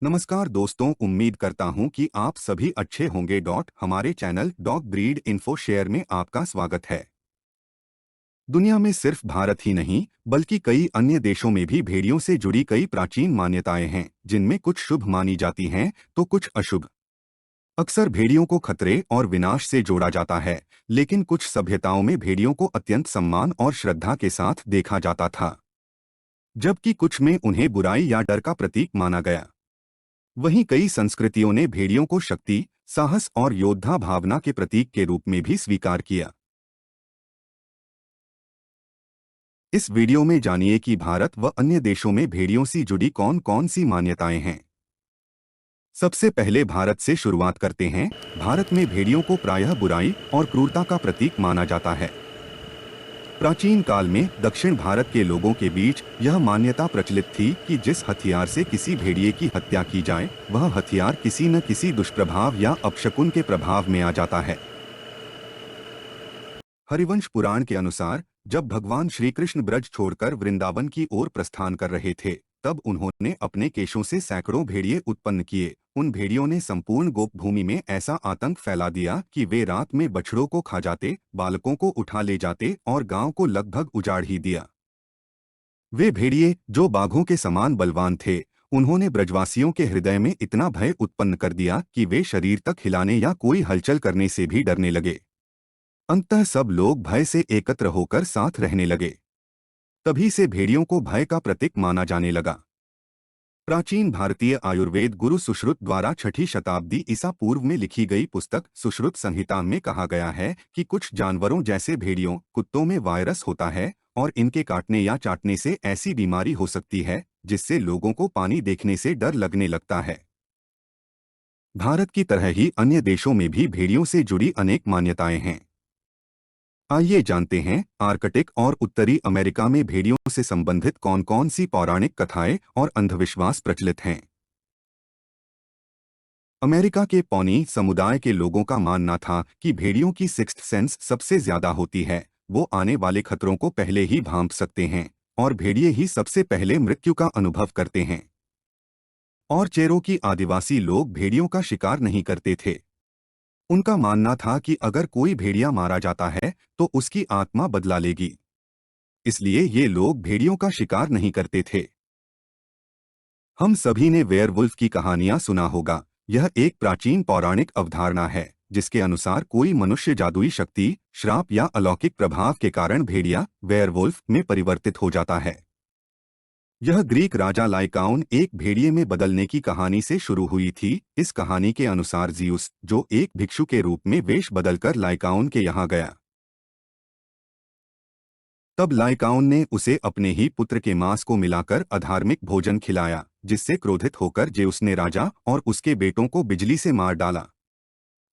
नमस्कार दोस्तों, उम्मीद करता हूं कि आप सभी अच्छे होंगे। हमारे channel dog breed info share में आपका स्वागत है। दुनिया में सिर्फ भारत ही नहीं बल्कि कई अन्य देशों में भी भेड़ियों से जुड़ी कई प्राचीन मान्यताएं हैं, जिनमें कुछ शुभ मानी जाती हैं तो कुछ अशुभ। अक्सर भेड़ियों को खतरे और विनाश से जोड़ा जाता है, लेकिन कुछ सभ्यताओं में भेड़ियों को अत्यंत सम्मान और श्रद्धा के साथ देखा जाता था, जबकि कुछ में उन्हें बुराई या डर का प्रतीक माना गया। वहीं कई संस्कृतियों ने भेड़ियों को शक्ति, साहस और योद्धा भावना के प्रतीक के रूप में भी स्वीकार किया। इस वीडियो में जानिए कि भारत व अन्य देशों में भेड़ियों से जुड़ी कौन कौन सी मान्यताएं हैं। सबसे पहले भारत से शुरुआत करते हैं। भारत में भेड़ियों को प्रायः बुराई और क्रूरता का प्रतीक माना जाता है। प्राचीन काल में दक्षिण भारत के लोगों के बीच यह मान्यता प्रचलित थी कि जिस हथियार से किसी भेड़िए की हत्या की जाए, वह हथियार किसी न किसी दुष्प्रभाव या अपशकुन के प्रभाव में आ जाता है। हरिवंश पुराण के अनुसार जब भगवान श्री कृष्ण ब्रज छोड़कर वृंदावन की ओर प्रस्थान कर रहे थे, तब उन्होंने अपने केशों से सैकड़ों भेड़िए उत्पन्न किए। उन भेड़ियों ने संपूर्ण गोप भूमि में ऐसा आतंक फैला दिया कि वे रात में बछड़ों को खा जाते, बालकों को उठा ले जाते और गांव को लगभग उजाड़ ही दिया। वे भेड़िए, जो बाघों के समान बलवान थे, उन्होंने ब्रजवासियों के हृदय में इतना भय उत्पन्न कर दिया कि वे शरीर तक हिलाने या कोई हलचल करने से भी डरने लगे। अंततः सब लोग भय से एकत्र होकर साथ रहने लगे। तभी से भेड़ियों को भय का प्रतीक माना जाने लगा। प्राचीन भारतीय आयुर्वेद गुरु सुश्रुत द्वारा 6ठी शताब्दी ईसा पूर्व में लिखी गई पुस्तक सुश्रुत संहिता में कहा गया है कि कुछ जानवरों जैसे भेड़ियों, कुत्तों में वायरस होता है और इनके काटने या चाटने से ऐसी बीमारी हो सकती है जिससे लोगों को पानी देखने से डर लगने लगता है। भारत की तरह ही अन्य देशों में भी भेड़ियों से जुड़ी अनेक मान्यताएं हैं। आइए जानते हैं आर्कटिक और उत्तरी अमेरिका में भेड़ियों से संबंधित कौन कौन सी पौराणिक कथाएं और अंधविश्वास प्रचलित हैं। अमेरिका के पौनी समुदाय के लोगों का मानना था कि भेड़ियों की सिक्स्थ सेंस सबसे ज्यादा होती है। वो आने वाले खतरों को पहले ही भांप सकते हैं और भेड़िए ही सबसे पहले मृत्यु का अनुभव करते हैं। और चेरोकी आदिवासी लोग भेड़ियों का शिकार नहीं करते थे। उनका मानना था कि अगर कोई भेड़िया मारा जाता है तो उसकी आत्मा बदला लेगी, इसलिए ये लोग भेड़ियों का शिकार नहीं करते थे। हम सभी ने वेयरवुल्फ की कहानियां सुना होगा। यह एक प्राचीन पौराणिक अवधारणा है जिसके अनुसार कोई मनुष्य जादुई शक्ति, श्राप या अलौकिक प्रभाव के कारण भेड़िया वेयरवुल्फ में परिवर्तित हो जाता है। यह ग्रीक राजा लाइकाउन एक भेड़िए में बदलने की कहानी से शुरू हुई थी। इस कहानी के अनुसार जियुस, जो एक भिक्षु के रूप में वेश बदलकर लाइकाउन के यहाँ गया, तब लाइकाउन ने उसे अपने ही पुत्र के मांस को मिलाकर अधार्मिक भोजन खिलाया, जिससे क्रोधित होकर जेउस ने राजा और उसके बेटों को बिजली से मार डाला।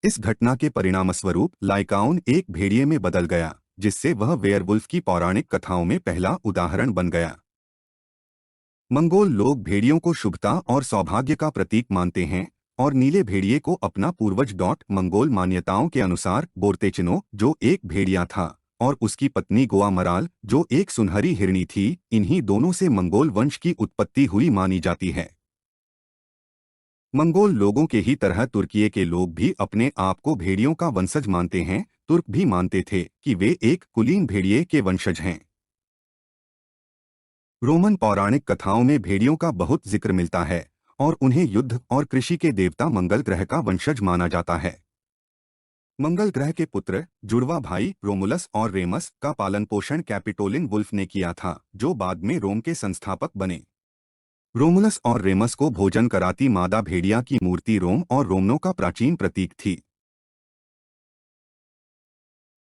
इस घटना के परिणामस्वरूप लाइकाउन एक भेड़िए में बदल गया, जिससे वह वेयरवुल्फ की पौराणिक कथाओं में पहला उदाहरण बन गया। मंगोल लोग भेड़ियों को शुभता और सौभाग्य का प्रतीक मानते हैं और नीले भेड़िए को अपना पूर्वज। मंगोल मान्यताओं के अनुसार बोर्तेचिनो, जो एक भेड़िया था, और उसकी पत्नी गोआ मराल, जो एक सुनहरी हिरणी थी, इन्हीं दोनों से मंगोल वंश की उत्पत्ति हुई मानी जाती है। मंगोल लोगों के ही तरह तुर्किये के लोग भी अपने आप को भेड़ियों का वंशज मानते हैं। तुर्क भी मानते थे कि वे एक कुलीन भेड़िए के वंशज हैं। रोमन पौराणिक कथाओं में भेड़ियों का बहुत जिक्र मिलता है और उन्हें युद्ध और कृषि के देवता मंगल ग्रह का वंशज माना जाता है। मंगल ग्रह के पुत्र जुड़वा भाई रोमुलस और रेमस का पालन पोषण कैपिटोलिन वुल्फ ने किया था, जो बाद में रोम के संस्थापक बने। रोमुलस और रेमस को भोजन कराती मादा भेड़िया की मूर्ति रोम और रोमनों का प्राचीन प्रतीक थी।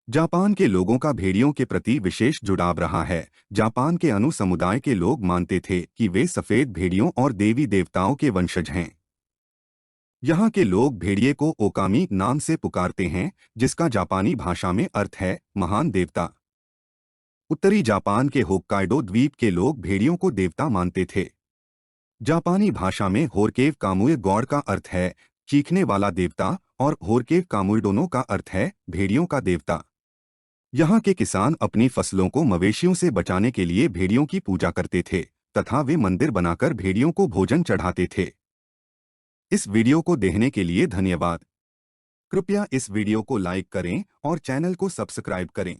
जापान के लोगों का भेड़ियों के प्रति विशेष जुड़ाव रहा है। जापान के अनु समुदाय के लोग मानते थे कि वे सफेद भेड़ियों और देवी देवताओं के वंशज हैं। यहाँ के लोग भेड़िए को ओकामी नाम से पुकारते हैं, जिसका जापानी भाषा में अर्थ है महान देवता। उत्तरी जापान के होक्काइडो द्वीप के लोग भेड़ियों को देवता मानते थे। जापानी भाषा में होरकेव कामुए गॉड का अर्थ है चीखने वाला देवता और होरकेव कामुइडोनो का अर्थ है भेड़ियों का देवता। यहाँ के किसान अपनी फसलों को मवेशियों से बचाने के लिए भेड़ियों की पूजा करते थे तथा वे मंदिर बनाकर भेड़ियों को भोजन चढ़ाते थे। इस वीडियो को देखने के लिए धन्यवाद। कृपया इस वीडियो को लाइक करें और चैनल को सब्सक्राइब करें।